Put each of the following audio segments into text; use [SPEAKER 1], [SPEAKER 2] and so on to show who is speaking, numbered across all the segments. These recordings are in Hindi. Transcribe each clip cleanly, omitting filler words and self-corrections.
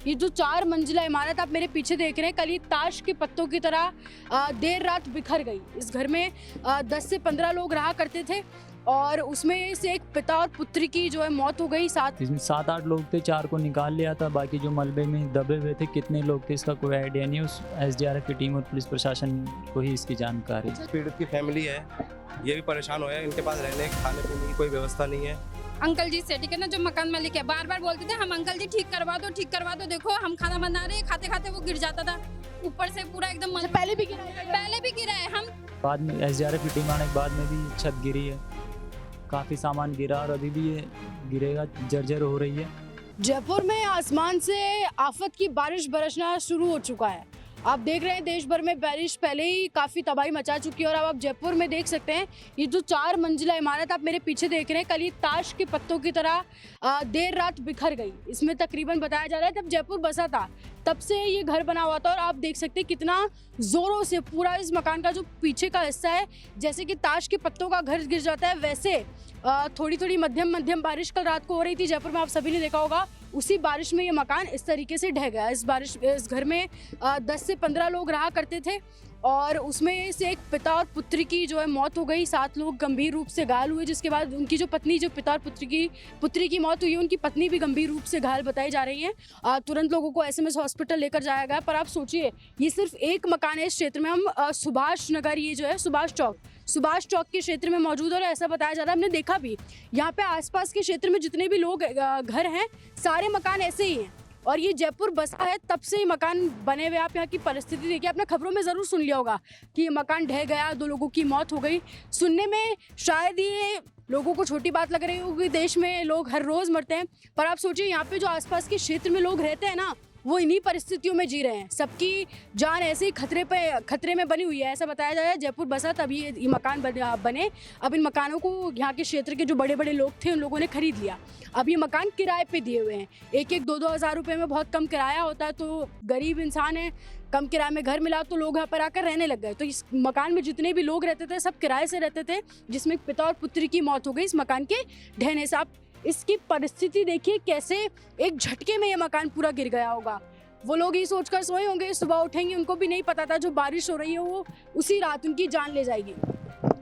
[SPEAKER 1] ये जो 4 मंजिला इमारत आप मेरे पीछे देख रहे हैं, कल ये ताश के पत्तों की तरह देर रात बिखर गई। इस घर में 10 से 15 लोग रहा करते थे और उसमें से एक पिता और पुत्री की जो है मौत हो गई।
[SPEAKER 2] इसमें 7-8 लोग थे, 4 को निकाल लिया था, बाकी जो मलबे में दबे हुए थे कितने लोग थे इसका कोई आइडिया नहीं। उस SDRF की टीम और पुलिस प्रशासन को ही इसकी जानकारी।
[SPEAKER 3] पीड़ित की फैमिली है, ये भी परेशान हो है, इनके पास रहने खाने पीने की कोई व्यवस्था नहीं है।
[SPEAKER 4] अंकल जी से ठीक है ना, जो मकान मालिक है बार बार बोलते थे हम अंकल जी ठीक करवा दो, देखो हम खाना बना रहे हैं, खाते खाते वो गिर जाता था ऊपर से पूरा एकदम।
[SPEAKER 1] पहले भी गिरा है। हम
[SPEAKER 2] बाद में SDRF की टीम आने के बाद में भी छत गिरी है, काफ़ी सामान गिरा और अभी भी ये गिरेगा, जर्जर हो रही है।
[SPEAKER 1] जयपुर में आसमान से आफत की बारिश बरसना शुरू हो चुका है। आप देख रहे हैं देश भर में बारिश पहले ही काफ़ी तबाही मचा चुकी है और अब आप जयपुर में देख सकते हैं ये जो 4 मंजिला इमारत आप मेरे पीछे देख रहे हैं, कल ये ताश के पत्तों की तरह देर रात बिखर गई। इसमें तकरीबन बताया जा रहा है जब जयपुर बसा था तब से ये घर बना हुआ था और आप देख सकते हैं कितना ज़ोरों से पूरा इस मकान का जो पीछे का हिस्सा है, जैसे कि ताश के पत्तों का घर गिर जाता है वैसे थोड़ी थोड़ी मध्यम बारिश कल रात को हो रही थी जयपुर में, आप सभी ने देखा होगा। उसी बारिश में ये मकान इस तरीके से ढह गया। इस घर में 10 से 15 लोग रहा करते थे और उसमें से एक पिता और पुत्री की जो है मौत हो गई। 7 लोग गंभीर रूप से घायल हुए, जिसके बाद उनकी जो पत्नी, जो पिता और पुत्री की मौत हुई है, उनकी पत्नी भी गंभीर रूप से घायल बताई जा रही है। तुरंत लोगों को SMS हॉस्पिटल लेकर जाया गया। पर आप सोचिए ये सिर्फ एक मकान है इस क्षेत्र में। हम सुभाष नगर, ये जो है सुभाष चौक के क्षेत्र में मौजूद है और ऐसा बताया जा रहा है, हमने देखा भी यहाँ पे आसपास के क्षेत्र में जितने भी लोग घर हैं सारे मकान ऐसे ही हैं और ये जयपुर बसा है तब से ही मकान बने हुए। आप यहाँ की परिस्थिति देखिए, आपने खबरों में ज़रूर सुन लिया होगा कि ये मकान ढह गया, 2 लोगों की मौत हो गई। सुनने में शायद ये लोगों को छोटी बात लग रही होगी, देश में लोग हर रोज़ मरते हैं, पर आप सोचिए यहाँ पे जो आसपास के क्षेत्र में लोग रहते हैं ना, वो इन्हीं परिस्थितियों में जी रहे हैं। सबकी जान ऐसे ही खतरे में बनी हुई है। ऐसा बताया जा रहा है जयपुर बसा तभी ये मकान बने। अब इन मकानों को यहाँ के क्षेत्र के जो बड़े बड़े लोग थे उन लोगों ने खरीद लिया। अब ये मकान किराए पे दिए हुए हैं। 1-2 हज़ार रुपये में बहुत कम किराया होता है, तो गरीब इंसान है, कम किराए में घर मिला तो लोग यहाँ पर आकर रहने लग गए। तो इस मकान में जितने भी लोग रहते थे सब किराए से रहते थे, जिसमें पिता और पुत्री की मौत हो गई इस मकान के ढहने से। आप इसकी परिस्थिति देखिए, कैसे एक झटके में ये मकान पूरा गिर गया होगा। वो लोग ये सोचकर सोए होंगे सुबह उठेंगे, उनको भी नहीं पता था जो बारिश हो रही है वो उसी रात उनकी जान ले जाएगी।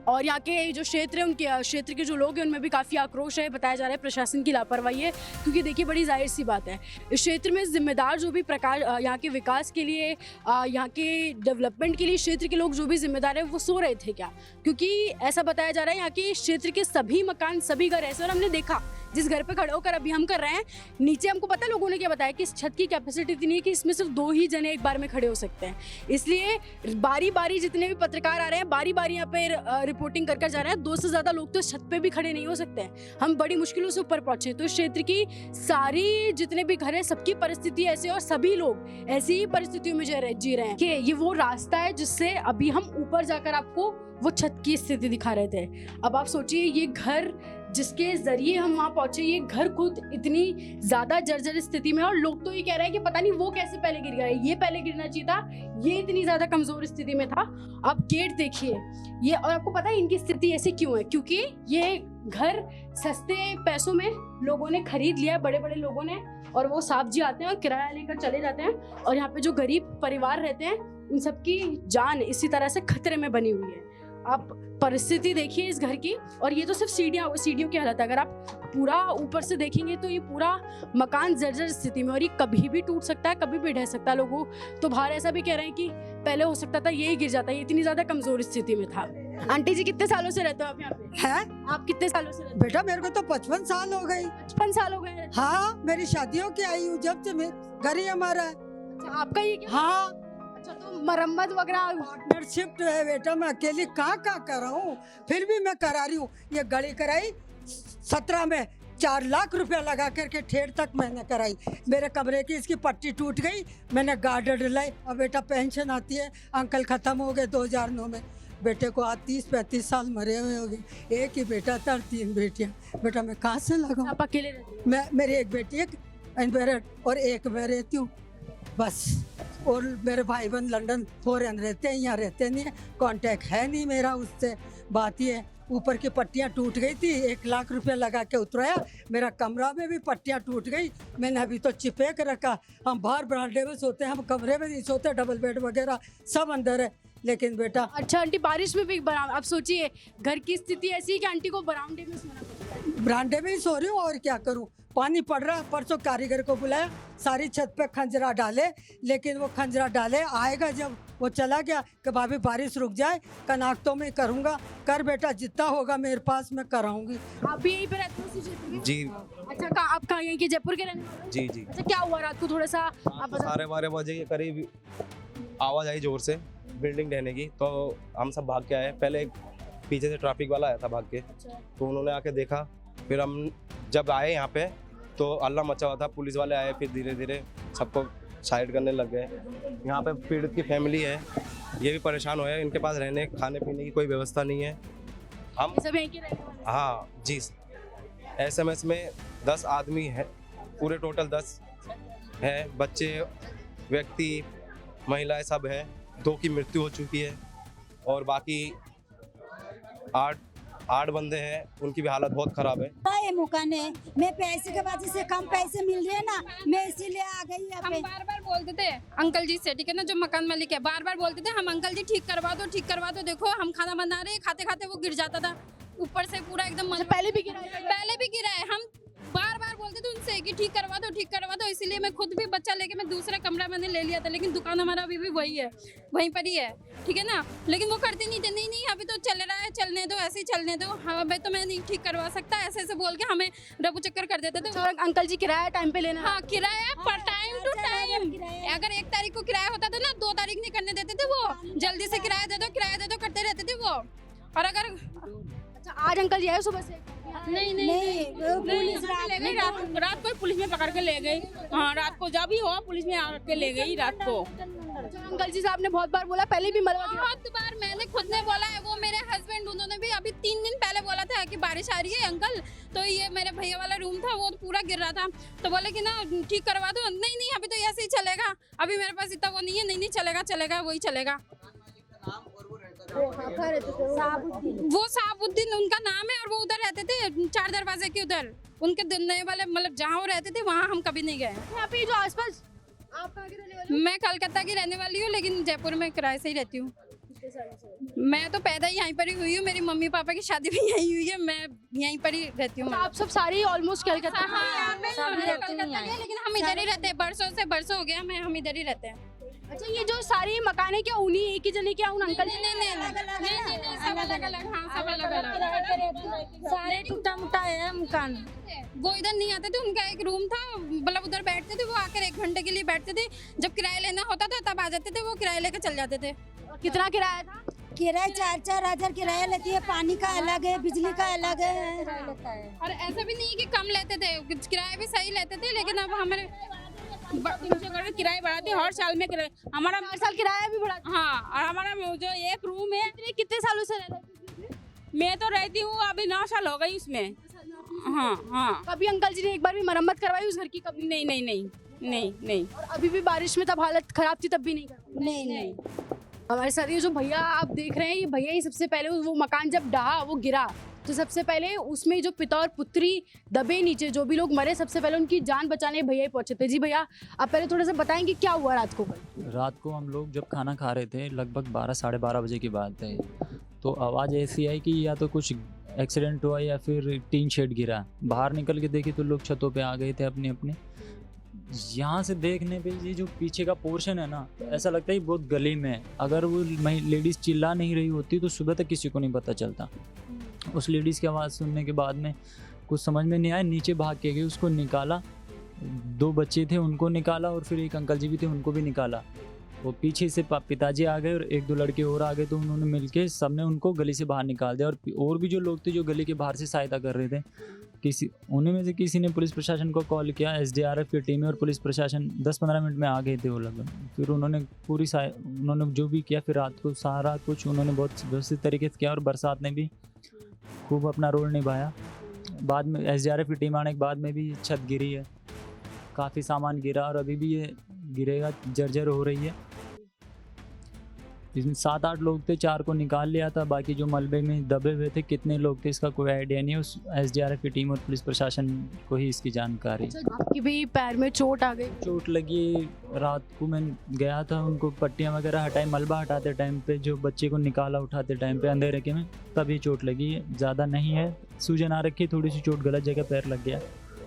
[SPEAKER 1] और यहाँ के जो क्षेत्र है, उनके क्षेत्र के जो लोग हैं उनमें भी काफ़ी आक्रोश है। बताया जा रहा है प्रशासन की लापरवाही है, क्योंकि देखिए बड़ी जाहिर सी बात है इस क्षेत्र में जिम्मेदार जो भी यहाँ के विकास के लिए, यहाँ के डेवलपमेंट के लिए क्षेत्र के लोग जो भी जिम्मेदार है वो सो रहे थे क्या? क्योंकि ऐसा बताया जा रहा है यहाँ के क्षेत्र के सभी मकान, सभी घर ऐसे, और हमने देखा जिस घर पे खड़े होकर अभी हम कर रहे हैं, नीचे हमको पता है लोगों ने क्या बताया कि इस छत की कैपेसिटी इतनी है कि इसमें सिर्फ 2 ही जने एक बार में खड़े हो सकते हैं। इसलिए बारी बारी जितने भी पत्रकार आ रहे हैं बारी बारी यहाँ पे रिपोर्टिंग कर जा रहे हैं। 2 से ज़्यादा लोग तो इस छत पे भी खड़े नहीं हो सकते हैं। हम बड़ी मुश्किलों से ऊपर पहुंचे। तो इस क्षेत्र की सारी जितने भी घर है सबकी परिस्थिति ऐसी और सभी लोग ऐसी ही परिस्थितियों में जी रहे हैं कि ये वो रास्ता है जिससे अभी हम ऊपर जाकर आपको वो छत की स्थिति दिखा रहे थे। अब आप सोचिए ये घर जिसके जरिए हम वहाँ पहुंचे, ये घर खुद इतनी ज्यादा जर्जर स्थिति में, और लोग तो ये कह रहे हैं कि पता नहीं वो कैसे पहले गिर गया, ये पहले गिरना चाहिए था, ये इतनी ज्यादा कमजोर स्थिति में था। आप गेट देखिए ये, और आपको पता है इनकी स्थिति ऐसी क्यों है? क्योंकि ये घर सस्ते पैसों में लोगों ने खरीद लिया, बड़े बड़े लोगों ने, और वो साहब जी आते हैं और किराया लेकर चले जाते हैं, और यहाँ पे जो गरीब परिवार रहते हैं उन सबकी जान इसी तरह से खतरे में बनी हुई है। आप परिस्थिति देखिए इस घर की, और ये तो सिर्फ सीढ़ियों की हालत है। अगर आप पूरा ऊपर से देखेंगे तो ये पूरा मकान जर्जर स्थिति में, और ये कभी भी टूट सकता है, कभी भी ढह सकता है। लोगों तो बाहर ऐसा भी कह रहे हैं कि पहले हो सकता था यही गिर जाता है, ये इतनी ज्यादा कमजोर स्थिति में था। आंटी जी कितने सालों से रहते हो आप यहाँ पे?
[SPEAKER 5] है
[SPEAKER 1] आप कितने सालों से रहते हो?
[SPEAKER 5] बेटा मेरे को तो 55 साल हो गई।
[SPEAKER 1] 55 साल हो गए?
[SPEAKER 5] हाँ, मेरी शादियों की आई हूँ जब से, मैं घर ही हमारा है।
[SPEAKER 1] अच्छा, आपका ये क्या?
[SPEAKER 5] हाँ,
[SPEAKER 1] अच्छा, तो मरम्मत वगैरह
[SPEAKER 5] पार्टनरशिप है बेटा, मैं अकेली कहाँ कर रहा हूँ, फिर भी मैं करा रही हूँ। ये गली कराई 17 में 4 लाख रुपया लगा करके ठेठ तक मैंने कराई। मेरे कमरे की इसकी पट्टी टूट गई, मैंने गार्डर डलाई। अब बेटा पेंशन आती है, अंकल खत्म हो गए 2009 में। बेटे को आज 30-35 साल मरे हुए हो गए। एक ही बेटा था, 3 बेटियाँ। बेटा मैं कहाँ से लगाऊं?
[SPEAKER 1] आप अकेले रहते हो?
[SPEAKER 5] मैं, मेरी एक बेटी है और एक मैं रहती हूँ बस। और मेरे भाई बहन लंदन फॉरेन रहते हैं, यहाँ रहते नहीं है, कांटेक्ट है नहीं मेरा उससे। बात ये ऊपर की पट्टियाँ टूट गई थी, 1 लाख रुपया लगा के उतराया। मेरा कमरा में भी पट्टियाँ टूट गई, मैंने अभी तो चिपे के रखा। हम बाहर बरामदे में सोते हैं, हम कमरे में नहीं सोते, डबल बेड वगैरह सब अंदर है। लेकिन बेटा
[SPEAKER 1] अच्छा आंटी, बारिश में भी आप सोचिए घर की स्थिति ऐसी है कि आंटी को बरामदे में सोना पड़ता है।
[SPEAKER 5] बरामदे में ही सो रही हूँ और क्या करूँ, पानी पड़ रहा। परसों कारीगर को बुलाया, सारी छत पे खंजरा डाले, लेकिन वो खंजरा डाले आएगा जब वो चला गया कि भाभी बारिश रुक जाए, कनाक्तों में करूँगा। कर बेटा, जितना होगा मेरे पास मैं कराऊंगी।
[SPEAKER 1] आप भी यहीं पे रहते हो इसी क्षेत्र में?
[SPEAKER 3] जी
[SPEAKER 1] अच्छा, आप कहाँ यहीं के जयपुर के रहने वाले हो?
[SPEAKER 3] जी जी।
[SPEAKER 1] अच्छा, क्या हुआ रात को, थोड़ा सा आप बता।
[SPEAKER 3] 12:30 के करीब आवाज़ आई जोर से बिल्डिंग ढहने की, तो हम सब भाग के आए। पहले एक पीछे से ट्रैफिक वाला आया था भाग के, तो उन्होंने आके देखा। फिर हम जब आए यहाँ पे तो अल्लाह मचा हुआ था, पुलिस वाले आए, फिर धीरे धीरे सबको साइड करने लग गए। यहाँ पे पीड़ित की फैमिली है, ये भी परेशान हुए हैं, इनके पास रहने खाने पीने की कोई व्यवस्था नहीं है। हम
[SPEAKER 1] सब यहीं के रहने वाले हैं?
[SPEAKER 3] हाँ जी, SMS में 10 आदमी है, पूरे टोटल 10 है, बच्चे, व्यक्ति, महिलाएं सब है। 2 की मृत्यु हो चुकी है और बाकी 8 बंदे हैं, उनकी भी हालत बहुत खराब है।
[SPEAKER 6] ये मकान है, मैं पैसे के वजह से कम पैसे मिल रहे हैं ना, मैं इसीलिए आ गई यहाँ
[SPEAKER 4] हम
[SPEAKER 6] पे।
[SPEAKER 4] बार बार बोलते थे अंकल जी से, ठीक है ना, जो मकान मालिक है, बार बार बोलते थे हम अंकल जी ठीक करवा दो, ठीक करवा दो। देखो हम खाना बना रहे, खाते खाते वो गिर जाता था ऊपर से पूरा एकदम।
[SPEAKER 1] अच्छा, पहले भी गिरा है?
[SPEAKER 4] पहले भी गिरा है। हम बार बार बोलते थे उनसे कि ठीक करवा दो, ठीक करवा दो। इसीलिए मैं खुद भी बच्चा लेके मैं दूसरा कमरा मैंने ले लिया था, लेकिन दुकान हमारा अभी भी वही है, वहीं पर ही है, ठीक है ना। लेकिन वो करते नहीं थे, नहीं नहीं अभी तो चल रहा है, चलने दो, ऐसे ही चलने दो। हाँ भाई, तो मैं नहीं ठीक करवा सकता, ऐसे ऐसे बोल के हमें रफू चक्कर कर देते थे।
[SPEAKER 1] अच्छा, अंकल जी किराया टाइम पे लेना?
[SPEAKER 4] हाँ, किराया पर टाइम टू टाइम। अगर 1 तारीख को किराया होता था ना, 2 तारीख नहीं करने देते थे वो। जल्दी से किराया दे दो, किराया दे दो करते रहते थे वो। और अगर
[SPEAKER 1] अच्छा, आज अंकल जी आए सुबह से?
[SPEAKER 6] नहीं, वो पुलिस
[SPEAKER 4] ले गई
[SPEAKER 7] रात को पुलिस में पकड़ के ले गई। हाँ, रात को जब भी हुआ पुलिस में आके ले गई रात को।
[SPEAKER 1] अच्छा, अंकल जी साहब ने बहुत बार बोला, पहले भी मलबा गिरा?
[SPEAKER 4] बहुत बार मैंने खुद ने बोला है, वो मेरे हस्बैंड उन्होंने भी अभी 3 दिन पहले बोला था कि बारिश आ रही है अंकल, तो ये मेरे भैया वाला रूम था वो पूरा गिर रहा था, तो बोले कि ना ठीक करवा दो। नहीं नहीं अभी तो ऐसे ही चलेगा, अभी मेरे पास इतना वो नहीं है। नहीं नहीं चलेगा, चलेगा वही चलेगा। वो साबुद्दीन उनका नाम है और वो उधर रहते थे 4 दरवाजे के उधर, उनके नए वाले मतलब जहाँ वो रहते थे वहाँ हम कभी नहीं गए।
[SPEAKER 1] यहाँ पे जो आसपास, आप कहाँ के रहने वाले
[SPEAKER 4] मैं कलकत्ता की रहने वाली हूँ, लेकिन जयपुर में किराए से ही रहती हूँ।
[SPEAKER 1] हो?
[SPEAKER 4] मैं तो पैदा ही यहीं पर ही हुई हूँ, मेरी मम्मी पापा की शादी भी यहीं हुई है, मैं यहीं पर ही रहती हूँ।
[SPEAKER 1] आप सब सारे ऑलमोस्ट कलकत्ता?
[SPEAKER 4] हाँ, मैं कलकत्ता की है, लेकिन हम इधर ही रहते हैं, बरसों हो गया हम इधर ही रहते हैं।
[SPEAKER 1] अच्छा, ये जो सारी मकान है क्या उन्हीं एक ही जने क्या, उन अंकल जी?
[SPEAKER 4] नहीं सब अलग अलग। हाँ, सब अलग अलग
[SPEAKER 6] सारे टूटा मुटा है मकान।
[SPEAKER 4] वो इधर नहीं आते थे, उनका एक रूम था, मतलब उधर बैठते थे वो, आकर 1 घंटे के लिए बैठते थे। जब किराया लेना होता था तब आ जाते थे वो, किराया लेकर चल जाते थे।
[SPEAKER 1] कितना किराया था?
[SPEAKER 6] किराया 4-4 हजार किराया लेती है, पानी का अलग है, बिजली का अलग है।
[SPEAKER 4] और ऐसा भी नहीं कि कम लेते थे, किराया भी सही लेते थे, लेकिन अब हमारे
[SPEAKER 7] 300 करके किराया बढ़ाते हर साल में हमारा।
[SPEAKER 1] हर साल किराया भी बढ़ा?
[SPEAKER 7] हाँ, और हमारा जो एक रूम है,
[SPEAKER 1] कितने सालों से रह रहे हैं?
[SPEAKER 7] मैं तो रहती हूँ अभी 9 साल हो गई उसमें। हाँ हाँ।
[SPEAKER 1] कभी अंकल जी ने एक बार भी मरम्मत करवाई उस घर की? कभी?
[SPEAKER 7] नहीं नहीं नहीं नहीं नहीं।
[SPEAKER 1] और अभी भी बारिश में तब हालत खराब थी तब भी नहीं करवाई?
[SPEAKER 6] नहीं।
[SPEAKER 1] हमारे साथ ये जो भैया आप देख रहे हैं, ये भैया ही सबसे पहले वो मकान जब ढहा, वो गिरा, तो सबसे पहले उसमें जो पिता और पुत्री दबे नीचे, जो भी लोग मरे, सबसे पहले उनकी जान बचाने भैया ही पहुंचे थे। जी भैया, आप पहले थोड़ा सा बताएंगे क्या हुआ रात को?
[SPEAKER 2] रात को हम लोग जब खाना खा रहे थे, लगभग 12 साढ़े 12 बजे की बात है, तो आवाज़ ऐसी आई कि या तो कुछ एक्सीडेंट हुआ या फिर टीन शेड गिरा। बाहर निकल के देखे तो लोग छतों पे आ गए थे अपने अपने। यहाँ से देखने पे ये जो पीछे का पोर्शन है ना, ऐसा लगता है बहुत गली में है। अगर वो लेडीज़ चिल्ला नहीं रही होती तो सुबह तक किसी को नहीं पता चलता। उस लेडीज़ की आवाज़ सुनने के बाद में कुछ समझ में नहीं आया, नीचे भाग के गए, उसको निकाला। 2 बच्चे थे उनको निकाला और फिर एक अंकल जी भी थे उनको भी निकाला। वो पीछे से पिताजी आ गए और 1-2 लड़के और आ गए, तो उन्होंने मिलके सबने उनको गली से बाहर निकाल दिया। और भी जो लोग थे जो गली के बाहर से सहायता कर रहे थे, उन्हीं में से किसी ने पुलिस प्रशासन को कॉल किया। SDRF की टीम और पुलिस प्रशासन 10-15 मिनट में आ गए थे वो लगभग। फिर उन्होंने उन्होंने जो भी किया, फिर रात को सारा कुछ उन्होंने बहुत व्यवस्थित तरीके से किया और बरसात ने भी खूब अपना रोल निभाया। बाद में SDRF की टीम आने के बाद में भी छत गिरी है, काफ़ी सामान गिरा और अभी भी ये गिरेगा, जर्जर हो रही है। इसमें 7-8 लोग थे, 4 को निकाल लिया था, बाकी जो मलबे में दबे हुए थे कितने लोग थे इसका कोई आइडिया नहीं है। उस एसडीआरएफ की टीम और पुलिस प्रशासन को ही इसकी जानकारी।
[SPEAKER 1] अच्छा, आपकी भी पैर में चोट आ गई?
[SPEAKER 2] चोट लगी, रात को मैं गया था, उनको पट्टियाँ वगैरह हटाई, मलबा हटाते टाइम पे, जो बच्चे को निकाला उठाते टाइम पे अंधेरे के में, तभी चोट लगी है, ज़्यादा नहीं है। सूजन आ रखी, थोड़ी सी चोट गलत जगह पैर लग गया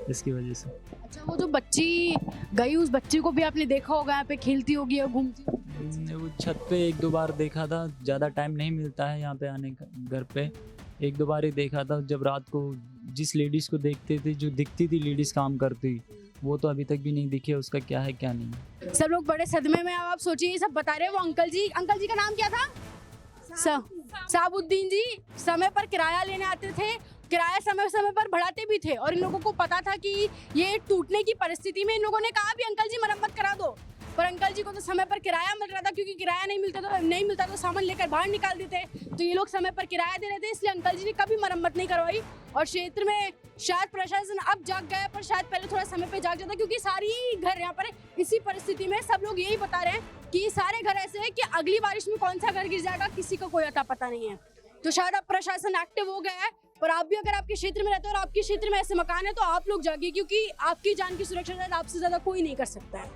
[SPEAKER 2] इसकी वजह से।
[SPEAKER 1] अच्छा, वो जो बच्ची गई उस बच्ची को भी आपने देखा होगा यहाँ पे खेलती होगी और घूमती होगी?
[SPEAKER 2] वो छत पे 1-2 बार देखा था, ज़्यादा टाइम नहीं मिलता है यहाँ पे आने का, घर पे 1-2 बार ही देखा था। जब रात को जिस लेडीज़ को देखते थे, जो दिखती थी लेडीज़ काम करती, वो तो अभी तक भी नहीं दिखी है, उसका क्या है क्या नहीं।
[SPEAKER 1] सब लोग बड़े सदमे में। अब आप सोचिए, ये सब बता रहे हैं वो अंकल जी का नाम क्या था? साबुद्दीन जी समय पर किराया लेने आते थे, किराया समय समय पर बढ़ाते भी थे, और इन लोगों को पता था कि ये टूटने की परिस्थिति में इन लोगों ने कहा भी अंकल जी मरम्मत करा दो, पर अंकल जी को तो समय पर किराया मिल रहा था, क्योंकि किराया नहीं मिलता तो सामान लेकर बाहर निकाल देते, तो ये लोग समय पर किराया दे रहे थे, इसलिए अंकल जी ने कभी मरम्मत नहीं करवाई। और क्षेत्र में शायद प्रशासन अब जाग गया, पर शायद पहले थोड़ा समय पे जाग जाता, क्योंकि सारी घर यहाँ पर इसी परिस्थिति में। सब लोग यही बता रहे हैं कि सारे घर ऐसे हैं कि अगली बारिश में कौन सा घर गिर जाएगा किसी को कोई अता पता नहीं है। तो शायद अब प्रशासन एक्टिव हो गया है, पर आप भी अगर आपके क्षेत्र में रहते हो और आपके क्षेत्र में ऐसे मकान है तो आप लोग जागिए, क्योंकि आपकी जान की सुरक्षा शायद आपसे ज़्यादा कोई नहीं कर सकता है।